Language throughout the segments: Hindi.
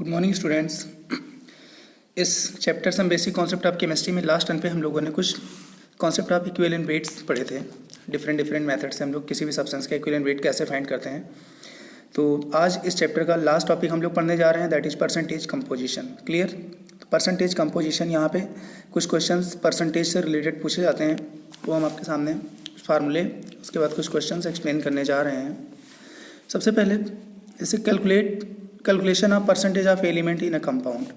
Good morning students. इस chapter some basic concept of chemistry में लास्ट टर्न पे हम लोगों ने कुछ कॉन्सेप्ट ऑफ इक्विवेलेंट वेट्स पढ़े थे। डिफरेंट मेथड से हम लोग किसी भी सब्सटेंस का इक्विवेलेंट वेट कैसे फाइंड करते हैं। तो आज इस चैप्टर का लास्ट टॉपिक हम लोग पढ़ने जा रहे हैं, that is percentage composition. Clear? तो परसेंटेज कंपोजिशन, यहाँ पे कुछ क्वेश्चंस परसेंटेज से रिलेटेड पूछे जाते हैं, वो हम आपके सामने फार्मूले, उसके बाद कुछ क्वेश्चंस एक्सप्लेन करने जा रहे हैं। सबसे पहले जैसे calculation of percentage of element in a compound.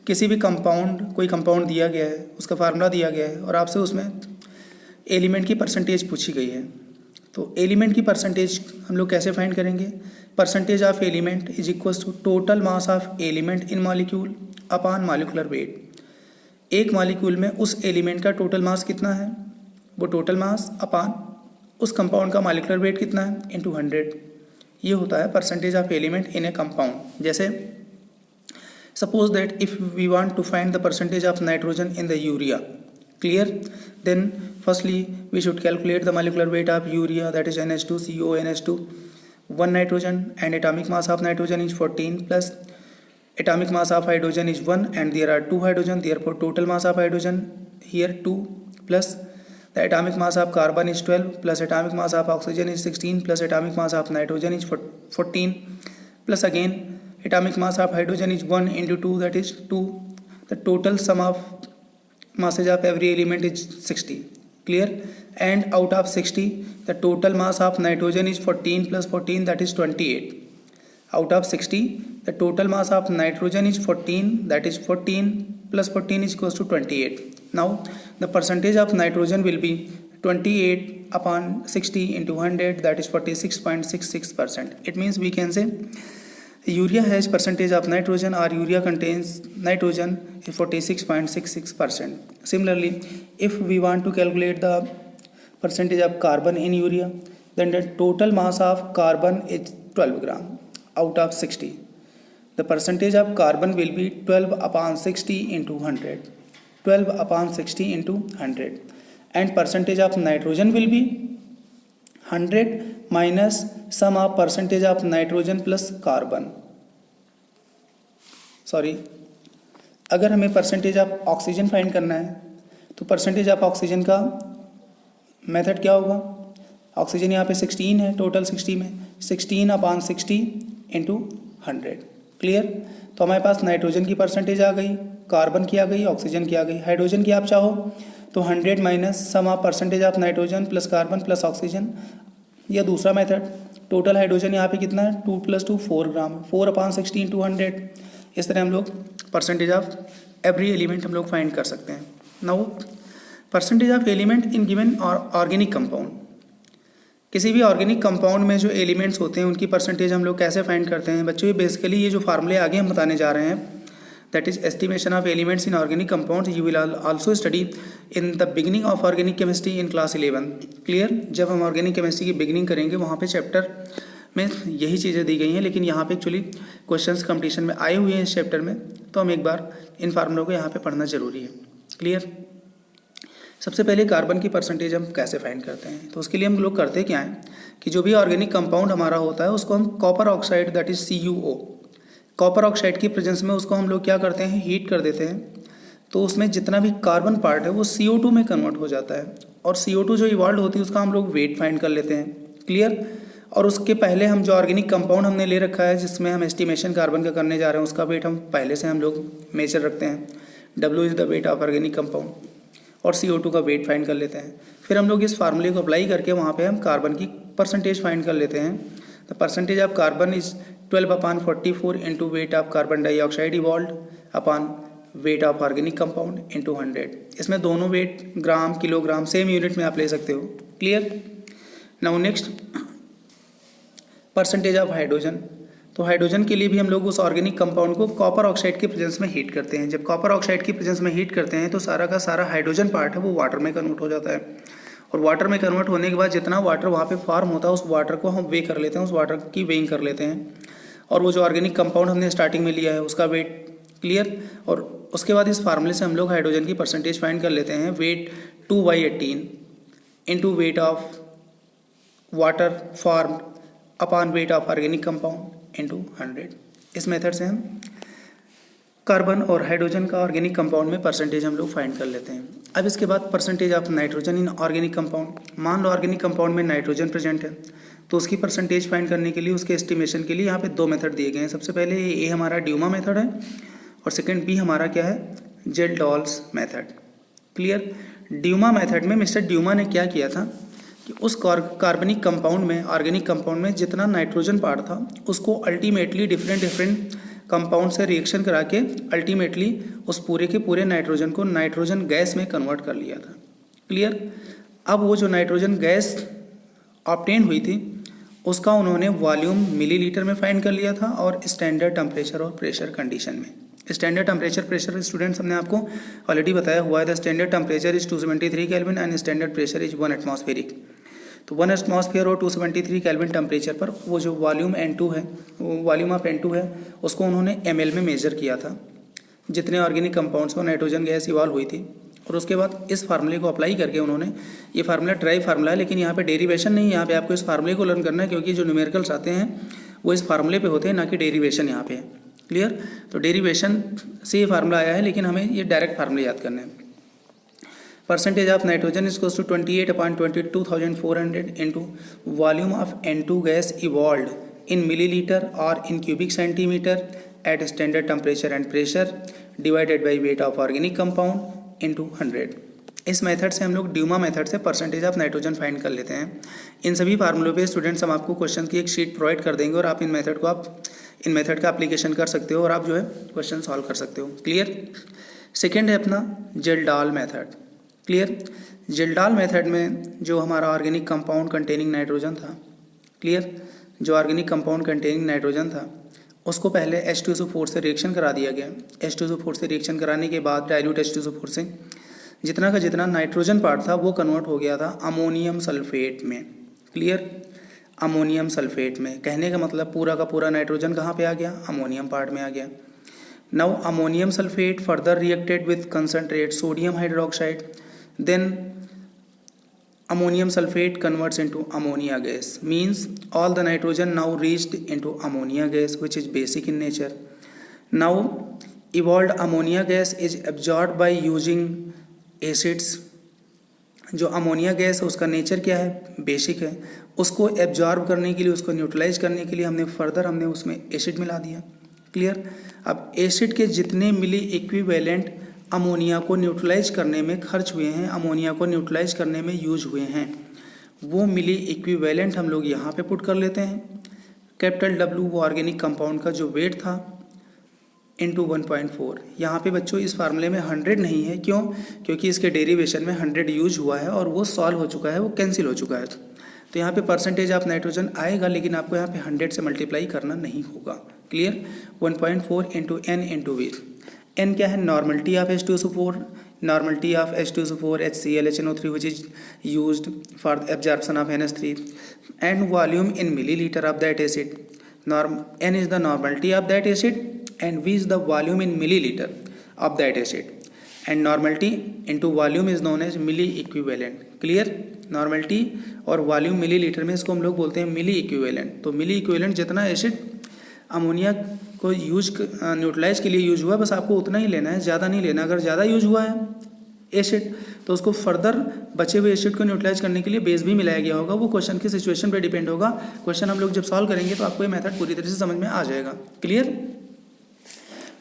किसी भी कंपाउंड, कोई कंपाउंड दिया गया है, उसका फार्मूला दिया गया है और आपसे उसमें एलिमेंट की परसेंटेज पूछी गई है। तो एलिमेंट की परसेंटेज हम लोग कैसे फाइंड करेंगे? Percentage of element is equals to total mass of element in molecule upon molecular weight. एक मॉलिक्यूल में उस एलिमेंट का टोटल मास कितना है, वो टोटल मास अपॉन उस कंपाउंड का मॉलिक्यूलर वेट कितना है, इंटू 100। ये होता है percentage of element in a compound. जैसे suppose that if we want to find the percentage of nitrogen in the urea, clear, then firstly we should calculate the molecular weight of urea, that is NH2CONH2, 1 nitrogen, and atomic mass of nitrogen is 14 plus atomic mass of hydrogen is 1 and there are 2 hydrogen, therefore total mass of hydrogen here 2 plus the atomic mass of carbon is 12 plus atomic mass of oxygen is 16 plus atomic mass of nitrogen is 14 plus again atomic mass of hydrogen is 1 into 2, that is 2. The total sum of masses of every element is 60. Clear? And out of 60 the total mass of nitrogen is 14 plus 14, that is 28. Out of 60 the total mass of nitrogen is 14, that is 14 plus 14 is equals to 28. Now the percentage of nitrogen will be 28 upon 60 into 100, that is 46.66%. It means we can say urea has percentage of nitrogen, or urea contains nitrogen, is 46.66%. Similarly, if we want to calculate the percentage of carbon in urea, then the total mass of carbon is 12 gram out of 60. The percentage of carbon will be 12 upon 60 into 100. 12 upon 60 into 100. And percentage of nitrogen will be 100 minus sum of percentage of nitrogen plus carbon. Sorry, अगर हमें परसेंटेज ऑफ ऑक्सीजन फाइंड करना है तो परसेंटेज ऑफ ऑक्सीजन का मेथड क्या होगा? ऑक्सीजन यहाँ पे 16 है, टोटल 60 में 16 अपॉन 60 इंटू 100। क्लियर? तो हमारे पास नाइट्रोजन की परसेंटेज आ गई, कार्बन की आ गई, ऑक्सीजन की आ गई। हाइड्रोजन की आप चाहो तो 100 minus sum of percentage of nitrogen plus carbon plus oxygen, या दूसरा मेथड टोटल हाइड्रोजन यहाँ पे कितना है, 2 + 2 4 ग्राम, 4 अपॉन 60 इंटू 100। इस तरह हम लोग परसेंटेज ऑफ एवरी एलिमेंट हम लोग फाइंड कर सकते हैं। Now percentage of element in given organic compound. किसी भी ऑर्गेनिक कंपाउंड में जो एलिमेंट्स होते हैं उनकी परसेंटेज हम लोग कैसे फाइंड करते हैं बच्चों? ये बेसिकली ये जो फार्मूले आगे हम बताने जा रहे हैं, that is estimation of elements in organic compound, you will also study in the beginning of organic chemistry in class 11। Clear? जब हम ऑर्गेनिक केमिस्ट्री की बिगिनिंग करेंगे वहाँ पे चैप्टर में यही चीज़ें दी गई हैं, लेकिन यहाँ पे एक्चुअली क्वेश्चंस कंपटीशन में आए हुए हैं इस चैप्टर में, तो हम एक बार इन फार्मूलों को यहाँ पे पढ़ना जरूरी है। क्लियर? सबसे पहले कार्बन की परसेंटेज हम कैसे फाइंड करते हैं? तो उसके लिए हम लोग करते क्या हैं कि जो भी ऑर्गेनिक कंपाउंड हमारा होता है उसको हम copper oxide, that is CuO, copper oxide की प्रेजेंस में उसको हम लोग क्या करते हैं, हीट कर देते हैं। तो उसमें जितना भी कार्बन पार्ट है वो CO2 में कन्वर्ट हो जाता है, और CO2 जो इवॉल्व होती है उसका हम लोग वेट फाइंड कर लेते हैं। क्लियर? और उसके पहले हम जो ऑर्गेनिक कंपाउंड हमने ले रखा है जिसमें हम एस्टिमेशन कार्बन का करने जा रहे हैं, उसका वेट हम पहले से हम लोग मेजर रखते हैं। W is the wait of organic compound, और CO2 का वेट फाइंड कर लेते हैं। फिर हम लोग इस फार्मूले को अप्लाई करके वहाँ पे हम कार्बन की परसेंटेज फाइंड कर लेते हैं। The percentage of carbon is 12 upon 44 into weight of carbon dioxide evolve upon weight of organic compound into 100। इसमें दोनों वेट ग्राम, किलोग्राम, सेम यूनिट में आप ले सकते हो। Clear? Now next percentage of hydrogen. तो हाइड्रोजन के लिए भी हम लोग उस ऑर्गेनिक कंपाउंड को कॉपर ऑक्साइड की प्रेजेंस में हीट करते हैं। जब कॉपर ऑक्साइड की प्रेजेंस में हीट करते हैं तो सारा का सारा हाइड्रोजन पार्ट है वो वाटर में कन्वर्ट हो जाता है, और वाटर में कन्वर्ट होने के बाद जितना वाटर वहाँ पे फॉर्म होता है उस वाटर को हम वे कर लेते हैं, उस वाटर की वेइंग कर लेते हैं, और वो जो ऑर्गेनिक कंपाउंड हमने स्टार्टिंग में लिया है उसका वेट। क्लियर? और उसके बाद इस फार्मूले से हम लोग हाइड्रोजन की परसेंटेज फाइंड कर लेते हैं। Weight 2/18 into weight of water formed upon weight of organic compound into 100। इस मेथड से हम कार्बन और हाइड्रोजन का ऑर्गेनिक कंपाउंड में परसेंटेज हम लोग फाइंड कर लेते हैं। अब इसके बाद percentage of nitrogen in organic compound. मान लो ऑर्गेनिक कंपाउंड में नाइट्रोजन प्रेजेंट है, तो उसकी परसेंटेज फाइंड करने के लिए, उसके एस्टिमेशन के लिए यहाँ पे दो मेथड दिए गए हैं। सबसे पहले ए हमारा ड्यूमा मेथड है और सेकंड बी हमारा क्या है, जेल्डॉल्स मेथड। क्लियर। ड्यूमा मेथड में मिस्टर ड्यूमा ने क्या किया था कि उस कार्बनिक कंपाउंड में, ऑर्गेनिक कंपाउंड में जितना नाइट्रोजन पार्ट था उसको अल्टीमेटली डिफरेंट कंपाउंड से रिएक्शन करा के अल्टीमेटली उस पूरे के पूरे नाइट्रोजन को नाइट्रोजन गैस में कन्वर्ट कर लिया था। क्लियर। अब वो जो नाइट्रोजन गैस ऑब्टेन हुई थी उसका उन्होंने वॉल्यूम मिलीलीटर में फाइंड कर लिया था और स्टैंडर्ड टेम्परेचर और प्रेशर कंडीशन में। स्टैंडर्ड टेम्परेचर प्रेशर स्टूडेंट्स हमने आपको ऑलरेडी बताया हुआ है। The standard temperature is 273 kelvin and standard pressure is 1 atmospheric. तो 1 एटमॉस्फेयर और 273 केल्विन टेम्परेचर पर वो जो वॉल्यूम N2 है, वॉल्यूम ऑफ N2 है, उसको उन्होंने ml में मेजर किया था जितने ऑर्गेनिक कंपाउंड्स में नाइट्रोजन गैस इवॉल्व हुई थी। और उसके बाद इस फार्मूले को अप्लाई करके उन्होंने, ये फार्मूला ट्राई फार्मूला है लेकिन यहाँ पे डेरिवेशन नहीं है, यहाँ पे आपको इस फार्मूले को लर्न करना है क्योंकि जो न्यूमेरिकल्स आते हैं वो इस फार्मूले पे होते हैं, ना कि डेरिवेशन यहाँ पे है। क्लियर। तो डेरिवेशन से ये फार्मूला आया है लेकिन हमें ये डायरेक्ट फार्मूले याद करने हैं। Percentage of nitrogen is equals to 28/22,400 into volume of N2 gas evolved in millilitre और in cubic centimetre at standard temperature and pressure divided by weight of organic compound into 100। इस मेथड से हम लोग ड्यूमा मेथड से परसेंटेज ऑफ नाइट्रोजन फाइंड कर लेते हैं। इन सभी फार्मूलों पे स्टूडेंट्स हम आपको क्वेश्चन की एक शीट प्रोवाइड कर देंगे और आप इन मेथड का एप्लीकेशन कर सकते हो और आप जो है क्वेश्चन सॉल्व कर सकते हो। क्लियर। सेकेंड है अपना जेल्डॉल मेथड। क्लियर। जेल्डॉल मेथड में जो हमारा ऑर्गेनिक कंपाउंड कंटेनिंग नाइट्रोजन था, क्लियर, जो ऑर्गेनिक कंपाउंड कंटेनिंग नाइट्रोजन था उसको पहले H2SO4 से रिएक्शन करा दिया गया। H2SO4 से रिएक्शन कराने के बाद डाइल्यूट H2SO4 से जितना का जितना नाइट्रोजन पार्ट था वो कन्वर्ट हो गया था अमोनियम सल्फेट में। क्लियर। अमोनियम सल्फेट में, कहने का मतलब पूरा का पूरा नाइट्रोजन कहाँ पे आ गया, अमोनियम पार्ट में आ गया। Now ammonium sulphate further reacted with concentrate sodium hydroxide, then ammonium sulfate converts into ammonia gas, means all the nitrogen now reached into ammonia gas which is basic in nature. Now evolved ammonia gas is absorbed by using acids. जो अमोनिया गैस है उसका नेचर क्या है, बेसिक है। उसको एब्जॉर्ब करने के लिए, उसको न्यूट्रलाइज करने के लिए हमने उसमें एसिड मिला दिया। क्लियर। अब एसिड के जितने मिली इक्विवेलेंट अमोनिया को न्यूट्रलाइज करने में खर्च हुए हैं, अमोनिया को न्यूट्रलाइज करने में यूज हुए हैं, वो मिली इक्विवेलेंट हम लोग यहाँ पे पुट कर लेते हैं। कैपिटल W वो ऑर्गेनिक कंपाउंड का जो वेट था इंटू 1.4। यहाँ पे बच्चों इस फार्मूले में 100 नहीं है, क्यों, क्योंकि इसके डेरिवेशन में 100 यूज हुआ है और वो सॉल्व हो चुका है, वो कैंसिल हो चुका है। तो यहाँ पे परसेंटेज ऑफ नाइट्रोजन आएगा लेकिन आपको यहाँ पे 100 से मल्टीप्लाई करना नहीं होगा। Clear. 1.4 into N into V। N क्या है, normality of H2SO4, normality of H2SO4 HCl HNO3 which is used for the absorption of NH3 and volume in milliliter of that acid. N is the normality of that acid and V is the volume in milliliter of that acid and normality into volume is known as milli equivalent. Clear. Normality और वॉल्यूम मिलीलीटर में इसको हम लोग बोलते हैं मिली इक्विवेलेंट। तो मिली इक्विवेलेंट जितना एसिड अमोनिया को यूज न्यूट्रलाइज के लिए यूज हुआ, बस आपको उतना ही लेना है, ज़्यादा नहीं लेना। अगर ज़्यादा यूज हुआ है एसिड तो उसको फर्दर बचे हुए एसिड को न्यूट्रलाइज करने के लिए बेस भी मिलाया गया होगा। वो क्वेश्चन की सिचुएशन पे डिपेंड होगा। क्वेश्चन हम लोग जब सॉल्व करेंगे तो आपको ये मेथड पूरी तरह से समझ में आ जाएगा। Clear.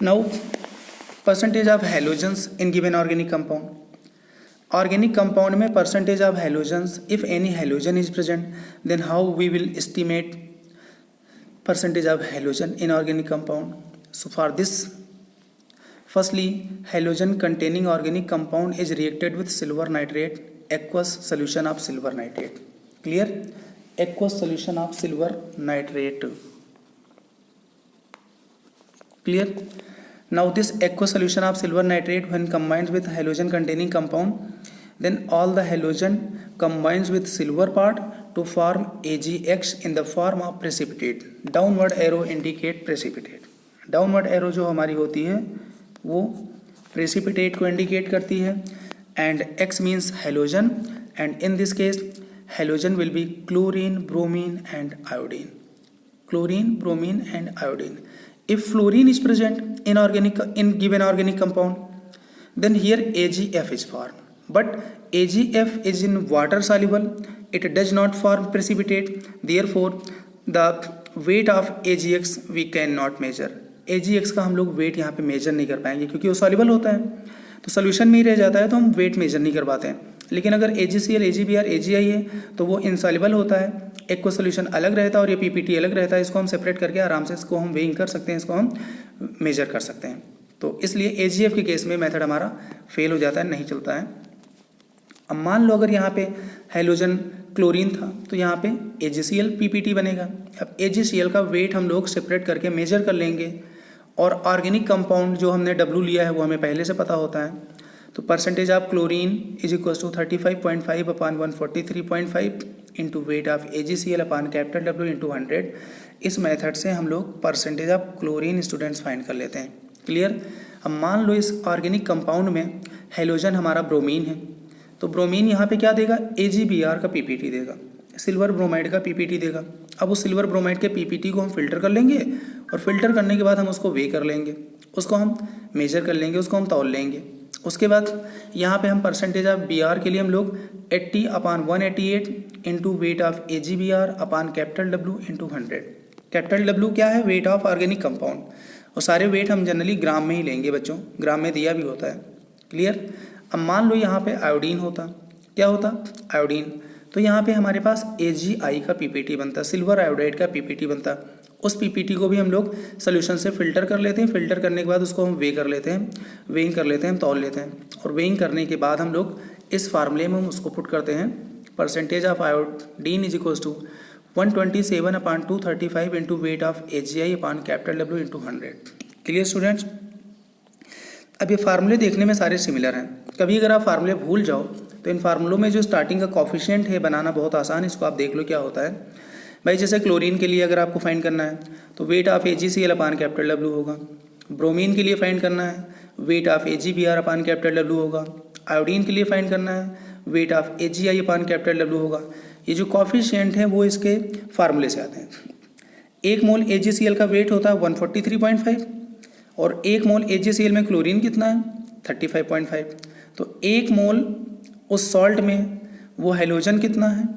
Now percentage of halogens in given organic compound. Organic compound में percentage of halogens, if any halogen is present then how we will estimate percentage of halogen in organic compound. So for this, firstly halogen containing organic compound is reacted with silver nitrate, aqueous solution of silver nitrate. Clear. Aqueous solution of silver nitrate. Clear. Now this aqueous solution of silver nitrate when combines with halogen containing compound, then all the halogen combines with silver part to form AgX in the form of precipitate. Downward arrow indicate precipitate. Downward arrow जो हमारी होती है वो precipitate को indicate करती है and X means halogen and in this case halogen will be chlorine, bromine and iodine. Chlorine, bromine and iodine. If fluorine is present in given organic compound, then here AgF is formed. But AgF is in water soluble. It does not form precipitate. Therefore, the weight of AgX we cannot measure. AgX का हम लोग वेट यहाँ पे मेजर नहीं कर पाएंगे क्योंकि वो सॉल्युबल होता है, तो सोल्यूशन में ही रह जाता है, तो हम वेट मेजर नहीं कर पाते हैं। लेकिन अगर AgCl, AgBr, AgI है तो वो इनसॉल्युबल होता है, एक को सोल्यूशन अलग रहता है और ये PPT अलग रहता है। इसको हम सेपरेट करके आराम से इसको हम वेइंग कर सकते हैं, इसको हम मेजर कर सकते हैं। तो इसलिए AgF के केस में मेथड हमारा फेल हो जाता है, नहीं चलता है। अब मान लो अगर यहाँ पे हैलोजन क्लोरीन था तो यहाँ पे AgCl PPT बनेगा। अब AgCl का वेट हम लोग सेपरेट करके मेजर कर लेंगे और ऑर्गेनिक कंपाउंड जो हमने W लिया है वो हमें पहले से पता होता है। तो percentage of chlorine is equal to 35.5 upon 143.5 into weight of AgCl upon capital W into 100। इस मेथड से हम लोग percentage of chlorine students find कर लेते हैं। क्लियर। अब मान लो इस ऑर्गेनिक कंपाउंड में हैलोजन हमारा ब्रोमीन है, तो ब्रोमीन यहाँ पे क्या देगा, AgBr का PPT देगा, सिल्वर ब्रोमाइड का PPT देगा। अब उस सिल्वर ब्रोमाइड के PPT को हम फिल्टर कर लेंगे और फिल्टर करने के बाद हम उसको वे कर लेंगे, उसको हम मेजर कर लेंगे, उसको हम तौल लेंगे। उसके बाद यहाँ पे हम परसेंटेज ऑफ Br के लिए हम लोग 80 upon 188 into weight of AgBr upon capital W into 100। Capital W क्या है, वेट ऑफ ऑर्गेनिक कंपाउंड, और सारे वेट हम जनरली ग्राम में ही लेंगे बच्चों, ग्राम में दिया भी होता है। क्लियर। अब मान लो यहाँ पे आयोडीन होता, क्या होता, आयोडीन, तो यहाँ पे हमारे पास AgI का PPT बनता, सिल्वर आयोडाइड का PPT बनता। उस PPT को भी हम लोग सोल्यूशन से फिल्टर कर लेते हैं, फिल्टर करने के बाद उसको हम वे कर लेते हैं, वेइंग कर लेते हैं, हम तौल लेते हैं, और वेइंग करने के बाद हम लोग इस फार्मूले में हम उसको पुट करते हैं। Percentage of iodine is equal to 127 upon 235 into weight of AgI upon capital W into 100। Clear students. अब ये फार्मूले देखने में सारे सिमिलर हैं, कभी अगर आप फार्मूले भूल जाओ तो इन फार्मूलों में जो स्टार्टिंग का कॉफिशिएंट है बनाना बहुत आसान है, इसको आप देख लो क्या होता है। भाई जैसे क्लोरीन के लिए अगर आपको फाइंड करना है तो wait of AgCl upon capital W होगा, ब्रोमीन के लिए फाइंड करना है weight of AgBr upon capital W होगा, आयोडीन के लिए फाइंड करना है wait of AgI upon capital W होगा। ये जो कॉफिशिएंट हैं वो इसके फार्मूले से आते हैं। 1 मोल AgCl का वेट होता है 143.5 और 1 मोल AgCl में क्लोरीन कितना है 35.5। तो 1 मोल उस सॉल्ट में वो हैलोजन कितना है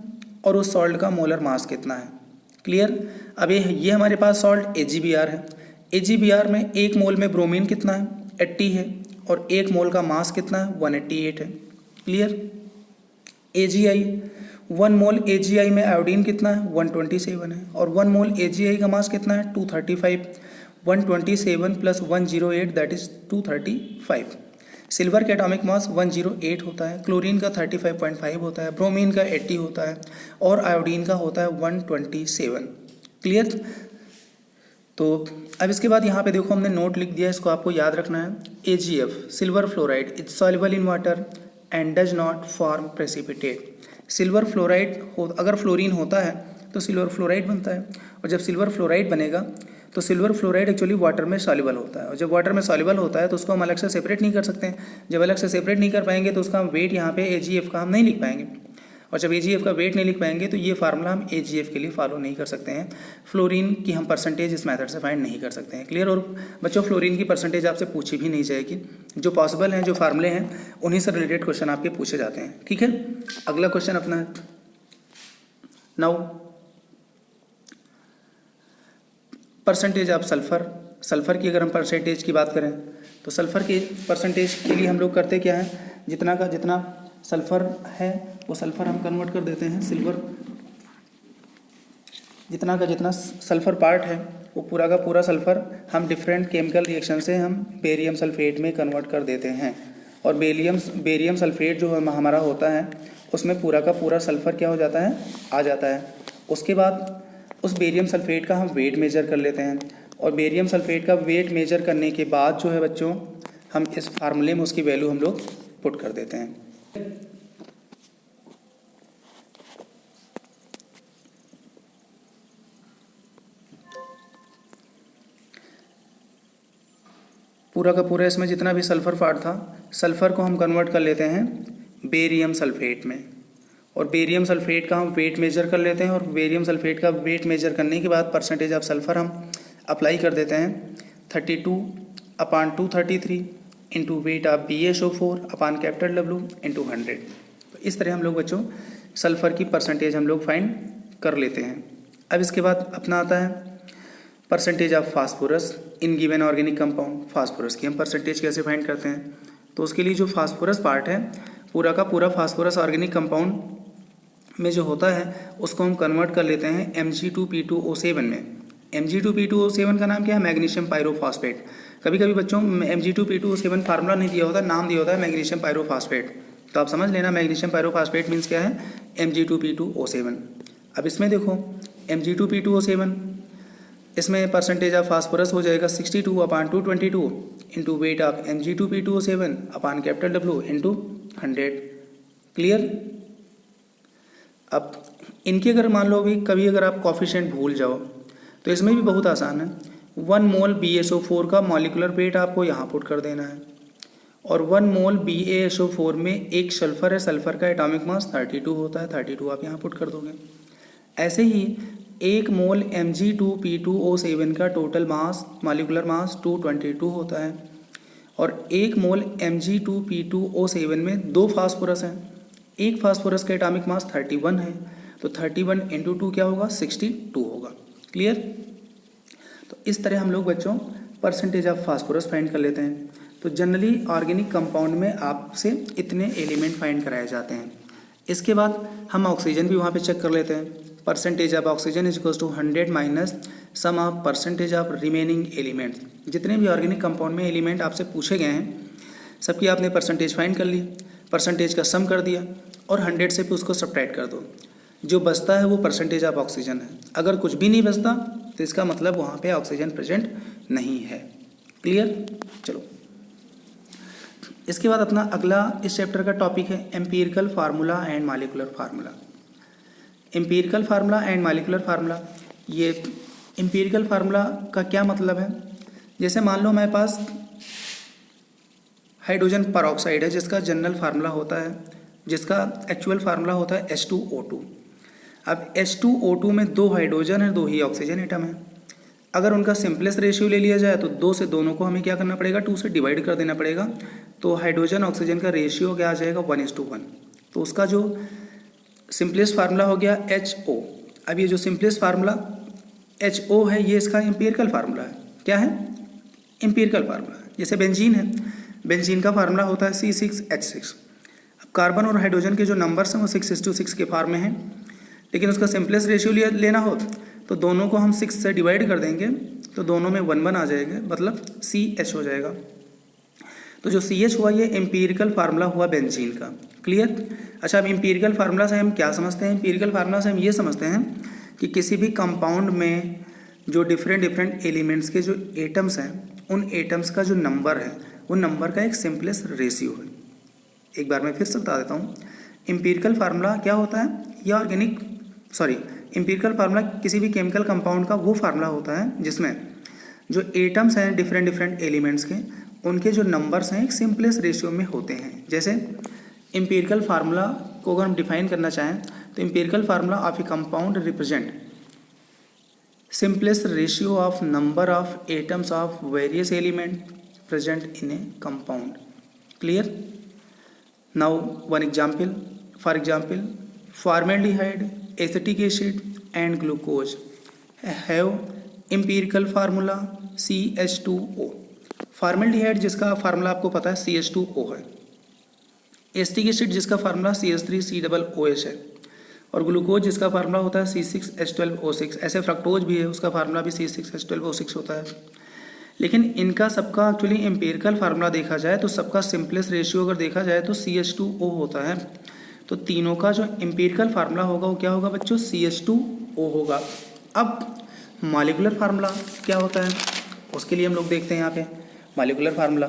और उस सॉल्ट का मोलर मास कितना है। क्लियर। अब ये हमारे पास सॉल्ट AgBr है, AgBr में 1 मोल में ब्रोमीन कितना है 80 है और 1 मोल का मास कितना है 188 है। क्लियर। AgI 1 मोल AgI में आयोडीन कितना है 127 है और 1 मोल AgI का मास कितना है 235, 127 प्लस 108 दैट इज 235। सिल्वर का एटॉमिक मास 108 होता है, क्लोरीन का 35.5 होता है, ब्रोमीन का 80 होता है और आयोडीन का होता है 127। क्लियर। तो अब इसके बाद यहाँ पे देखो हमने नोट लिख दिया, इसको आपको याद रखना है। AgF silver fluoride is soluble in water and does not form precipitate. Silver fluoride अगर फ्लोरीन होता है तो सिल्वर फ्लोराइड बनता है, और जब सिल्वर फ्लोराइड बनेगा तो सिल्वर फ्लोराइड एक्चुअली वाटर में सॉल्युबल होता है, और जब वाटर में सॉल्युबल होता है तो उसको हम अलग से सेपरेट नहीं कर सकते हैं। जब अलग से सेपरेट नहीं कर पाएंगे तो उसका हम वेट यहाँ पे AgF का हम नहीं लिख पाएंगे, और जब AgF का वेट नहीं लिख पाएंगे तो ये फार्मूला हम AgF के लिए फॉलो नहीं कर सकते हैं। फ्लोरीन की हम परसेंटेज इस मेथड से फाइंड नहीं कर सकते हैं। क्लियर। और बच्चों फ्लोरीन की परसेंटेज आपसे पूछी भी नहीं जाएगी, जो पॉसिबल हैं, जो फार्मूले हैं उन्हीं से रिलेटेड क्वेश्चन आपके पूछे जाते हैं। ठीक है। अगला क्वेश्चन अपना है now percentage of sulphur. Sulphur की अगर हम परसेंटेज की बात करें तो सल्फ़र की परसेंटेज के लिए हम लोग करते क्या है, जितना का जितना सल्फ़र है वो सल्फ़र हम कन्वर्ट कर देते हैं सिल्वर, जितना का जितना सल्फ़र पार्ट है वो पूरा का पूरा सल्फ़र हम डिफरेंट केमिकल रिएक्शन से हम बेरियम सल्फेट में कन्वर्ट कर देते हैं, और बेरियम सल्फेट जो हमारा होता है उसमें पूरा का पूरा सल्फ़र क्या हो जाता है, आ जाता है। उसके बाद उस बेरियम सल्फेट का हम वेट मेजर कर लेते हैं, और बेरियम सल्फेट का वेट मेजर करने के बाद जो है बच्चों हम इस फार्मूले में उसकी वैल्यू हम लोग पुट कर देते हैं। पूरा का पूरा इसमें जितना भी सल्फ़र पार्ट था, सल्फ़र को हम कन्वर्ट कर लेते हैं बेरियम सल्फेट में, और बेरियम सल्फेट का हम वेट मेजर कर लेते हैं, और बेरियम सल्फेट का वेट मेजर करने के बाद परसेंटेज ऑफ सल्फ़र हम अप्लाई कर देते हैं 32/233 into weight of BaSO4 upon capital W into 100। तो इस तरह हम लोग बच्चों सल्फ़र की परसेंटेज हम लोग फाइंड कर लेते हैं। अब इसके बाद अपना आता है percentage of phosphorus in given organic compound. Phosphorus की हम परसेंटेज कैसे फाइंड करते हैं, तो उसके लिए जो फास्फोरस पार्ट है पूरा का पूरा फास्फोरस ऑर्गेनिक कंपाउंड में जो होता है उसको हम कन्वर्ट कर लेते हैं Mg2P2O7 में। Mg2P2O7 का नाम क्या है, मैग्नीशियम पायरोफॉस्फेट। कभी कभी बच्चों Mg2P2O7 फार्मूला नहीं दिया होता, नाम दिया होता है मैग्नीशियम पायरोफॉस्फेट, तो आप समझ लेना मैग्नीशियम पायरोफॉस्फेट मीन्स क्या है, Mg2P2O7। अब इसमें देखो Mg2P2O7 इसमें परसेंटेज ऑफ फास्फोरस हो जाएगा 62/222 into weight of Mg2P2O7 upon capital W into 100। Clear. अब इनके अगर मान लो भी कभी अगर आप कॉफिशिएंट भूल जाओ तो इसमें भी बहुत आसान है। 1 मोल BaSO4 का मॉलिकुलर वेट आपको यहाँ पुट कर देना है और 1 मोल BaSO4 में एक सल्फर है, सल्फर का एटॉमिक मास 32 होता है, 32 आप यहाँ पुट कर दोगे। ऐसे ही 1 मोल Mg2P2O7 का टोटल मास मॉलिकुलर मास 222 होता है और 1 मोल Mg2P2O7 में 2 फास्फोरस हैं, एक फास्फोरस का एटॉमिक मास 31 है, तो 31 इंटू 2 क्या होगा, 62 होगा। क्लियर। तो इस तरह हम लोग बच्चों परसेंटेज ऑफ फास्फोरस फाइंड कर लेते हैं। तो जनरली ऑर्गेनिक कंपाउंड में आपसे इतने एलिमेंट फाइंड कराए जाते हैं। इसके बाद हम ऑक्सीजन भी वहाँ पे चेक कर लेते हैं। Percentage of oxygen is equals to 100 minus sum of percentage of remaining elements. जितने भी ऑर्गेनिक कंपाउंड में एलिमेंट आपसे पूछे गए हैं सबकी आपने परसेंटेज फाइंड कर ली, परसेंटेज का सम कर दिया और 100 से भी उसको सब्ट्रैक्ट कर दो। जो बचता है वो परसेंटेज ऑफ ऑक्सीजन है। अगर कुछ भी नहीं बचता तो इसका मतलब वहाँ पे ऑक्सीजन प्रेजेंट नहीं है। क्लियर। चलो इसके बाद अपना अगला इस चैप्टर का टॉपिक है empirical formula and molecular formula. Empirical formula and molecular formula, ये एम्पिरिकल फार्मूला का क्या मतलब है, जैसे मान लो हमारे पास हाइड्रोजन परऑक्साइड है जिसका जनरल फार्मूला होता है, जिसका एक्चुअल फार्मूला होता है H2O2। अब H2O2 में 2 हाइड्रोजन है, 2 ही ऑक्सीजन एटम है। अगर उनका सिंपलेस्ट रेशियो ले लिया जाए तो 2 से दोनों को हमें क्या करना पड़ेगा, 2 से डिवाइड कर देना पड़ेगा। तो हाइड्रोजन ऑक्सीजन का रेशियो क्या आ जाएगा, 1:1। तो उसका जो सिंपलेस्ट फार्मूला हो गया HO। अब ये जो सिंपलेस्ट फार्मूला HO है ये इसका एम्पिरिकल फार्मूला है। क्या है, एम्पिरिकल फार्मूला। जैसे बेंजीन है, बेंजीन का फार्मूला होता है C6H6। अब कार्बन और हाइड्रोजन के जो नंबर्स हैं वो 6:6 के फॉर्म में हैं, लेकिन उसका सिंपलेस्ट रेशियो लेना हो तो दोनों को हम 6 से डिवाइड कर देंगे तो दोनों में 1 आ जाएगा, मतलब CH हो जाएगा। तो जो CH हुआ ये एम्पिरिकल फार्मूला हुआ बेंजीन का। क्लियर। अच्छा, अब एम्पिरिकल फार्मूला से हम क्या समझते हैं, एम्पिरिकल फार्मूला से हम ये समझते हैं कि किसी भी कंपाउंड में जो डिफरेंट एलिमेंट्स के जो एटम्स हैं उन एटम्स का जो नंबर है उन नंबर का एक सिंपलेस्ट रेशियो है। एक बार मैं फिर से बता देता हूँ, एम्पिरिकल फार्मूला क्या होता है, या एम्पिरिकल फार्मूला किसी भी केमिकल कंपाउंड का वो फार्मूला होता है जिसमें जो एटम्स हैं डिफरेंट एलिमेंट्स के उनके जो नंबर्स हैं एक सिंपलेस्ट रेशियो में होते हैं। जैसे एम्पिरिकल फार्मूला को अगर हम डिफाइन करना चाहें तो empirical formula of A compound represent simplest ratio of number of atoms of various element present in a compound. Clear. Now one example, for example formaldehyde, acetic acid and glucose have empirical formula CH2O। formaldehyde जिसका फार्मूला आपको पता है CH2O है, एसिटिक एसिड जिसका फार्मूला CH3COOH है और ग्लूकोज जिसका फार्मूला होता है C6H12O6। ऐसे फ्रक्टोज भी है, उसका फार्मूला भी C6H12O6 होता है। लेकिन इनका सबका एक्चुअली एम्पिरिकल फार्मूला देखा जाए तो सबका सिंपलेस्ट रेशियो अगर देखा जाए तो CH2O होता है। तो तीनों का जो एम्पिरिकल फार्मूला होगा वो क्या होगा बच्चों, CH2O होगा। अब मॉलिक्यूलर फार्मूला क्या होता है उसके लिए हम लोग देखते हैं यहाँ पे मॉलिक्यूलर फार्मूला।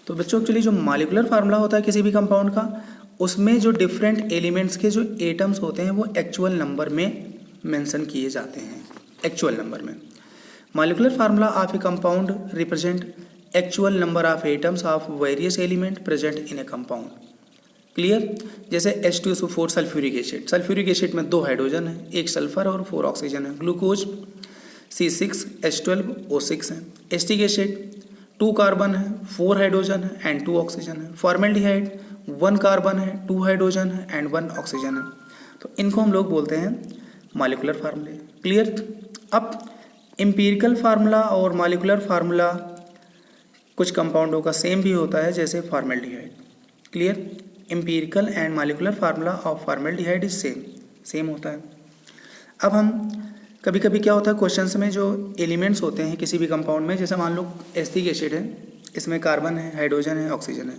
तो बच्चों एक्चुअली जो मॉलिक्यूलर फार्मूला होता है किसी भी कंपाउंड का उसमें जो डिफरेंट एलिमेंट्स के जो एटम्स होते हैं वो एक्चुअल नंबर में मेंशन किए जाते हैं। एक्चुअल नंबर में molecular formula of A compound represent actual number of atoms of various element present in a compound. Clear. जैसे H2SO4 sulphuric acid, sulphuric acid में 2 हाइड्रोजन है, 1 सल्फर और 4 ऑक्सीजन है। ग्लूकोज C6H12O6 है। एस्टिक एसिड 2 कार्बन है, 4 हाइड्रोजन है एंड 2 ऑक्सीजन है। फॉर्मेल्डिहाइड 1 कार्बन है, 2 हाइड्रोजन है एंड 1 ऑक्सीजन है। तो इनको हम लोग बोलते हैं मॉलिक्यूलर फार्मूले। क्लियर। अब एम्पिरिकल फार्मूला और मॉलिक्यूलर फार्मूला कुछ कंपाउंडों का सेम भी होता है, जैसे formaldehyde. Clear. Empirical and molecular formula of formaldehyde is same होता है। अब हम कभी कभी क्या होता है क्वेश्चंस में जो एलिमेंट्स होते हैं किसी भी कंपाउंड में, जैसे मान लो एस्टिक एसिड है, इसमें कार्बन है, हाइड्रोजन है, ऑक्सीजन है,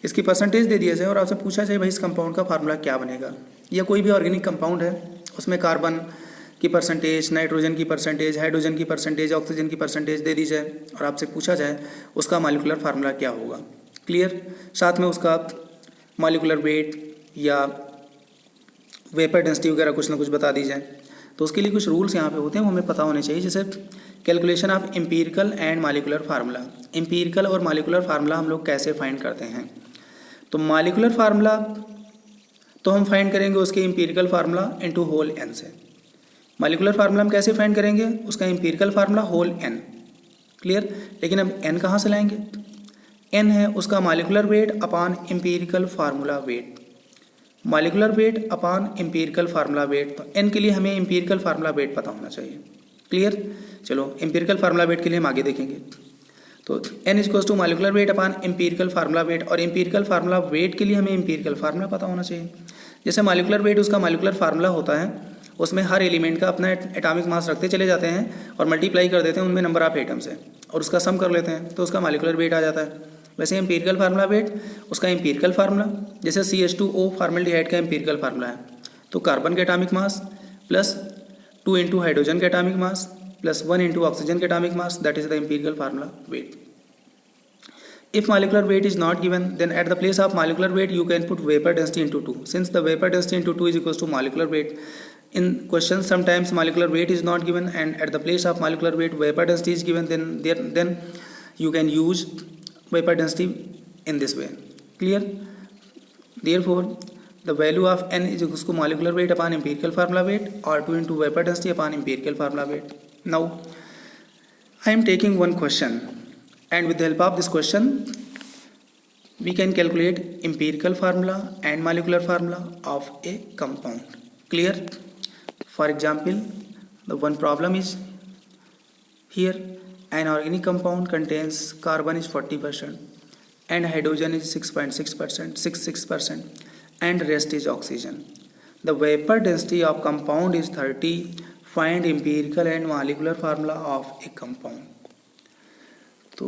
इसकी परसेंटेज दे दिया जाए और आपसे पूछा जाए भाई इस कंपाउंड का फार्मूला क्या बनेगा। या कोई भी ऑर्गेनिक कंपाउंड है, उसमें कार्बन की परसेंटेज, नाइट्रोजन की परसेंटेज, हाइड्रोजन की परसेंटेज, ऑक्सीजन की परसेंटेज दे दी जाए और आपसे पूछा जाए उसका मॉलिक्यूलर फार्मूला क्या होगा। क्लियर। साथ में उसका मॉलिक्यूलर वेट या वेपर डेंसिटी वगैरह कुछ ना कुछ बता दी जाए, तो उसके लिए कुछ रूल्स यहाँ पे होते हैं, वो हमें पता होने चाहिए। जैसे calculation of empirical and molecular formula. Empirical और मॉलिक्यूलर फार्मूला हम लोग कैसे फाइंड करते हैं? तो मॉलिक्यूलर फार्मूला तो हम फाइंड करेंगे उसके empirical formula into whole n से। मॉलिक्यूलर फार्मूला हम कैसे फाइंड करेंगे? उसका empirical formula whole n. Clear. लेकिन अब एन कहाँ से लाएंगे? एन है उसका molecular weight upon empirical formula weight. Molecular weight upon empirical formula weight. तो एन के लिए हमें एम्पिरिकल फार्मूला वेट पता होना चाहिए। क्लियर। चलो एम्पिरिकल फार्मूला वेट के लिए हम आगे देखेंगे। तो n is to molecular weight upon empirical formula weight, और एम्पिरिकल फार्मूला वेट के लिए हमें एम्पिरिकल फार्मूला पता होना चाहिए। जैसे मॉलिक्यूलर वेट उसका मॉलिक्यूलर फार्मूला होता है, उसमें हर एलिमेंट का अपना एटॉमिक मास रखते चले जाते हैं और मल्टीप्लाई कर देते हैं उनमें नंबर ऑफ एटम्स है और उसका सम कर लेते हैं, तो उसका मॉलिक्यूलर वेट आ जाता है। वैसे एम्पिरिकल फार्मूला वेट उसका एम्पिरिकल फार्मूला, जैसे CH2O फॉर्मेल्डिहाइड का एम्पिरिकल फार्मूला है, तो कार्बन के atomic mass plus 2 into hydrogen के atomic mass plus 1 into oxygen के atomic mass, that is the empirical formula weight. If molecular weight is not given, then at the place of molecular weight you can put vapor density into 2. Since the vapor density into 2 is equals to molecular weight, in questions sometimes molecular weight is not given and at the place of molecular weight vapor density is given, then you can use vapor density in this way. Clear. Therefore the value of n is equals to molecular weight upon empirical formula weight or 2 into vapor density upon empirical formula weight. Now I am taking one question, and with the help of this question we can calculate empirical formula and molecular formula of a compound. Clear. For example, the one problem is here, an organic compound contains carbon is 40% and hydrogen is 66% and rest is oxygen. The vapor density of compound is 30. Find empirical and molecular formula of a compound. तो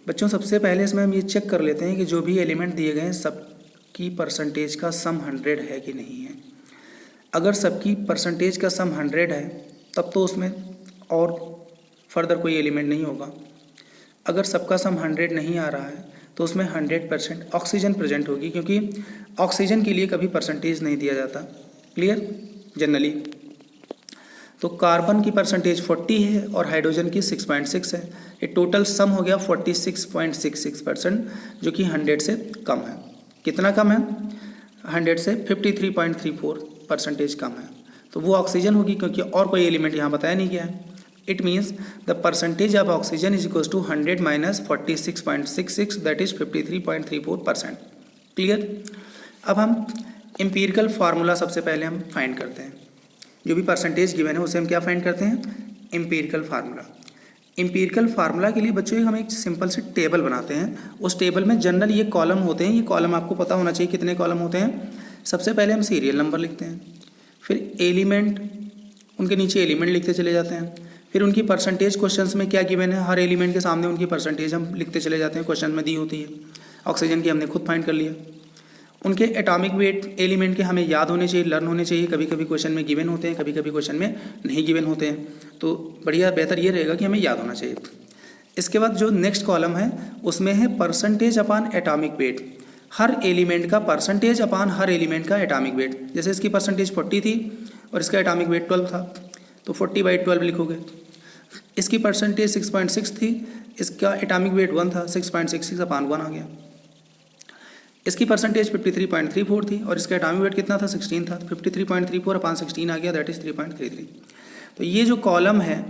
बच्चों सबसे पहले इसमें हम ये चेक कर लेते हैं कि जो भी एलिमेंट दिए गए हैं सबकी परसेंटेज का सम 100 है कि नहीं है। अगर सबकी परसेंटेज का सम 100 है तब तो उसमें और फर्दर कोई एलिमेंट नहीं होगा। अगर सबका सम 100 नहीं आ रहा है तो उसमें 100% ऑक्सीजन प्रेजेंट होगी, क्योंकि ऑक्सीजन के लिए कभी परसेंटेज नहीं दिया जाता। क्लियर। जनरली तो कार्बन की परसेंटेज 40 है और हाइड्रोजन की 6.6 है। ये टोटल सम हो गया 46.66%, जो कि 100 से कम है। कितना कम है? 100 से 53.34% कम है। तो वो ऑक्सीजन होगी, क्योंकि और कोई एलिमेंट यहाँ बताया नहीं गया है। It means the percentage of oxygen is equal to 100 minus 46.66, that is 53.34%। Clear. अब हम एम्पिरिकल फार्मूला सबसे पहले हम फाइंड करते हैं। जो भी परसेंटेज गिवन है उसे हम क्या फाइंड करते हैं? Empirical formula. एम्पिरिकल फार्मूला के लिए बच्चों हम एक सिंपल से टेबल बनाते हैं। उस टेबल में जनरल ये कॉलम होते हैं, ये कॉलम आपको पता होना चाहिए कितने कॉलम होते हैं। सबसे पहले हम सीरियल नंबर लिखते हैं, फिर एलिमेंट, उनके नीचे एलिमेंट लिखते चले जाते हैं, फिर उनकी परसेंटेज क्वेश्चंस में क्या गिवन है हर एलिमेंट के सामने उनकी परसेंटेज हम लिखते चले जाते हैं, क्वेश्चन में दी होती है। ऑक्सीजन की हमने खुद फाइंड कर लिया। उनके एटॉमिक वेट एलिमेंट के हमें याद होने चाहिए, लर्न होने चाहिए। कभी कभी क्वेश्चन में गिवन होते हैं, कभी कभी क्वेश्चन में नहीं गिवन होते हैं, तो बढ़िया बेहतर ये रहेगा कि हमें याद होना चाहिए। इसके बाद जो नेक्स्ट कॉलम है उसमें है परसेंटेज अपॉन एटॉमिक वेट। हर एलिमेंट का परसेंटेज अपॉन हर एलिमेंट का एटॉमिक वेट। जैसे इसकी परसेंटेज 40 थी और इसका एटॉमिक वेट 12 था, तो 40/12 लिखोगे। इसकी परसेंटेज 6.6 थी, इसका एटॉमिक वेट 1 था, 6.66 अपॉन 1 आ गया। इसकी परसेंटेज 53.34 थी और इसका एटॉमिक वेट कितना था? 16 था। 53.34 अपॉन 16 आ गया, दैट इज 3.33। तो ये जो कॉलम है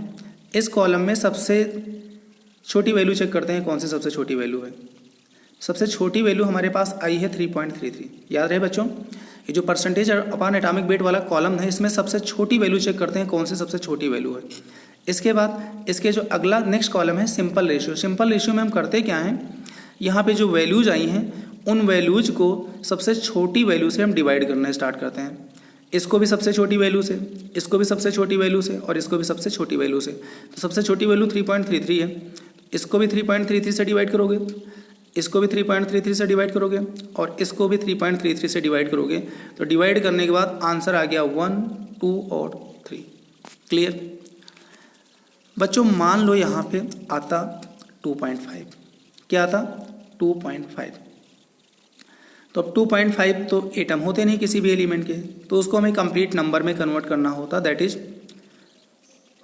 इस कॉलम में सबसे छोटी वैल्यू चेक करते हैं, कौन सी सबसे छोटी वैल्यू है। सबसे छोटी वैल्यू हमारे पास आई है 3.33। याद रहे बच्चों, ये जो परसेंटेज अपॉन एटॉमिक वेट वाला कॉलम है, इसमें सबसे छोटी वैल्यू चेक करते हैं, कौन सी सबसे छोटी वैल्यू है। इसके बाद इसके जो अगला नेक्स्ट कॉलम है सिंपल रेशियो। सिंपल रेशियो में हम करते क्या हैं, यहाँ पे जो वैल्यूज आई हैं उन वैल्यूज को सबसे छोटी वैल्यू से हम डिवाइड करना स्टार्ट करते हैं। इसको भी सबसे छोटी वैल्यू से, इसको भी सबसे छोटी वैल्यू से, और इसको भी सबसे छोटी वैल्यू से। तो सबसे छोटी वैल्यू 3.33 है, इसको भी 3.33 से डिवाइड करोगे, इसको भी 3.33 से डिवाइड करोगे, और इसको भी 3.33 से डिवाइड करोगे। तो डिवाइड करने के बाद आंसर आ गया 1, 2 और 3। क्लियर बच्चों, मान लो यहाँ पे आता 2.5। क्या आता? 2.5। तो अब 2.5 तो एटम होते नहीं किसी भी एलिमेंट के, तो उसको हमें कंप्लीट नंबर में कन्वर्ट करना होता, that is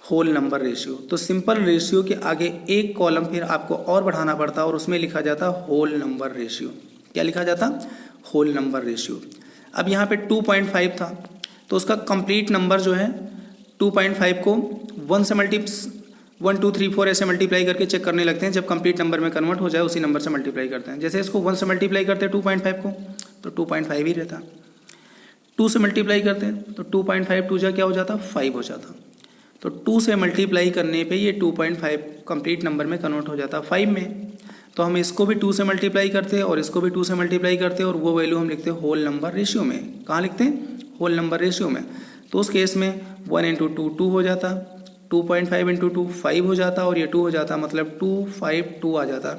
whole number ratio. तो सिंपल रेशियो के आगे एक कॉलम फिर आपको और बढ़ाना पड़ता और उसमें लिखा जाता होल नंबर रेशियो। क्या लिखा जाता? Whole number ratio. अब यहाँ पे 2.5 था, तो उसका कंप्लीट नंबर जो है 2.5 को 1 से 1 2 3 4 ऐसे मल्टीप्लाई करके चेक करने लगते हैं। जब कंप्लीट नंबर में कन्वर्ट हो जाए उसी नंबर से मल्टीप्लाई करते हैं। जैसे इसको 1 से मल्टीप्लाई करते हैं 2.5 को, तो 2.5 ही रहता। 2 से मल्टीप्लाई करते हैं तो 2.5 2 जा क्या हो जाता? 5 हो जाता। तो 2 से मल्टीप्लाई करने पे ये 2.5 कंप्लीट नंबर में कन्वर्ट हो जाता 5 में। तो हम इसको भी 2 से मल्टीप्लाई करते हैं और इसको भी 2 से मल्टीप्लाई करते हैं, और वो वैल्यू हम लिखते हैं होल नंबर रेशियो में। कहाँ लिखते हैं? होल नंबर रेशियो में। तो उस केस में 1 इंटू 2 2 हो जाता, 2.5 इंटू 2 5 हो जाता, और ये 2 हो जाता, मतलब 2 5 2 आ जाता।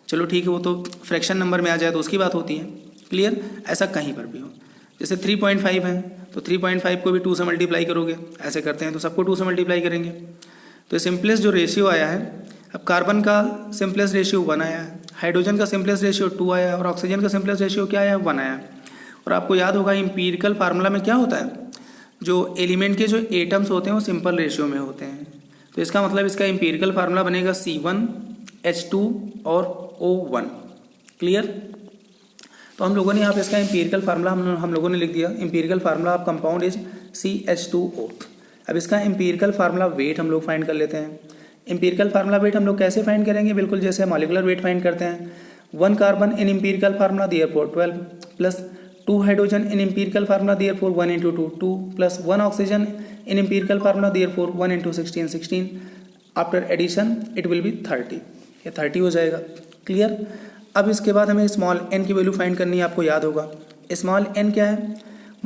चलो ठीक है, वो तो फ्रैक्शन नंबर में आ जाए तो उसकी बात होती है। क्लियर? ऐसा कहीं पर भी हो, जैसे 3.5 है तो 3.5 को भी 2 से मल्टीप्लाई करोगे, ऐसे करते हैं तो सबको 2 से मल्टीप्लाई करेंगे। तो सिंपलेस्ट जो रेशियो आया है, अब कार्बन का सिंपलेस्ट रेशियो 1 आया है, हाइड्रोजन का सिंपलेस्ट रेशियो 2 आया है, और ऑक्सीजन का सिंपलेस्ट रेशियो क्या आया? 1 आया है। और आपको याद होगा एम्पिरिकल फार्मूला में क्या होता है, जो एलिमेंट के जो एटम्स होते हैं वो सिंपल रेशियो में होते हैं। तो इसका मतलब इसका एम्पिरिकल फार्मूला बनेगा C1H2 और O1। क्लियर? तो हम लोगों ने यहाँ पे इसका एम्पिरिकल फार्मूला हम लोगों ने लिख दिया। Empirical formula of compound is CH2O। अब इसका एम्पिरिकल फार्मूला वेट हम लोग फाइंड कर लेते हैं। एम्पिरिकल फार्मूला वेट हम लोग कैसे फाइंड करेंगे? बिल्कुल जैसे मॉलिक्यूलर वेट फाइंड करते हैं। 1 carbon in empirical formula therefore 12 plus 2 hydrogen in empirical formula therefore 1 into 2 2 plus 1 oxygen in empirical formula therefore 1 into 16 16। After addition it will be 30। ये 30 हो जाएगा। क्लियर? अब इसके बाद हमें स्मॉल n की वैल्यू फाइंड करनी है। आपको याद होगा स्मॉल n क्या है?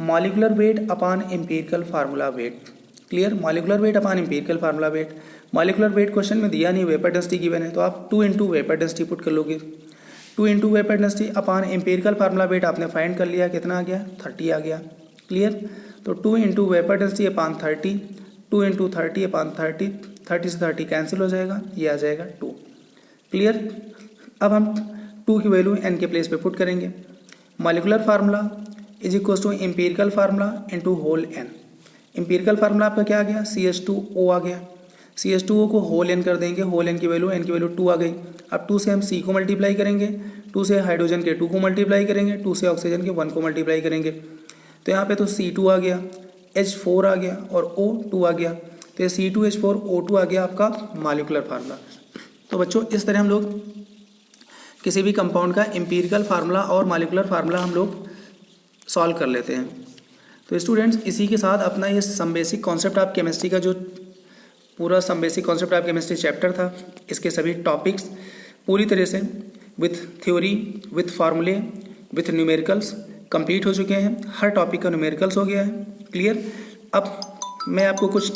Molecular weight upon empirical formula wait. Clear? Molecular weight upon empirical formula weight. Molecular wait question में दिया नहीं, वेपर डेंसिटी गिवन है, तो आप 2 इंटू वेपर डेंसिटी पुट कर लोगे। 2 into vapour density upon empirical formula wait आपने फाइंड कर लिया, कितना आ गया? 30 आ गया। क्लियर? तो 2 into vapour density upon 30, 2 into 30 upon 30, 30 से 30 कैंसिल हो जाएगा, ये आ जाएगा 2। क्लियर? अब हम 2 की वैल्यू n के प्लेस पे पुट करेंगे। Molecular formula is equal to empirical formula into whole n। Empirical formula आपका क्या आ गया? CH2O आ गया। CH2O को होल n कर देंगे, होल n की वैल्यू 2 आ गई। अब 2 से हम C को मल्टीप्लाई करेंगे, 2 से हाइड्रोजन के 2 को मल्टीप्लाई करेंगे, 2 से ऑक्सीजन के 1 को मल्टीप्लाई करेंगे। तो यहाँ पे तो C2 आ गया, H4 आ गया और O2 आ गया। तो ये C2H4O2 आ गया आपका मॉलिक्यूलर फार्मूला। तो बच्चों इस तरह हम लोग किसी भी कंपाउंड का एम्पिरिकल फार्मूला और मॉलिक्यूलर फार्मूला हम लोग सॉल्व कर लेते हैं। तो स्टूडेंट्स इसी के साथ अपना ये some basic concept of chemistry का जो पूरा some basic concept of chemistry chapter था, इसके सभी टॉपिक्स पूरी तरह से विथ थ्योरी, विथ फार्मूले, विथ न्यूमेरिकल्स कंप्लीट हो चुके हैं। हर टॉपिक का न्यूमेरिकल्स हो गया है। क्लियर? अब मैं आपको कुछ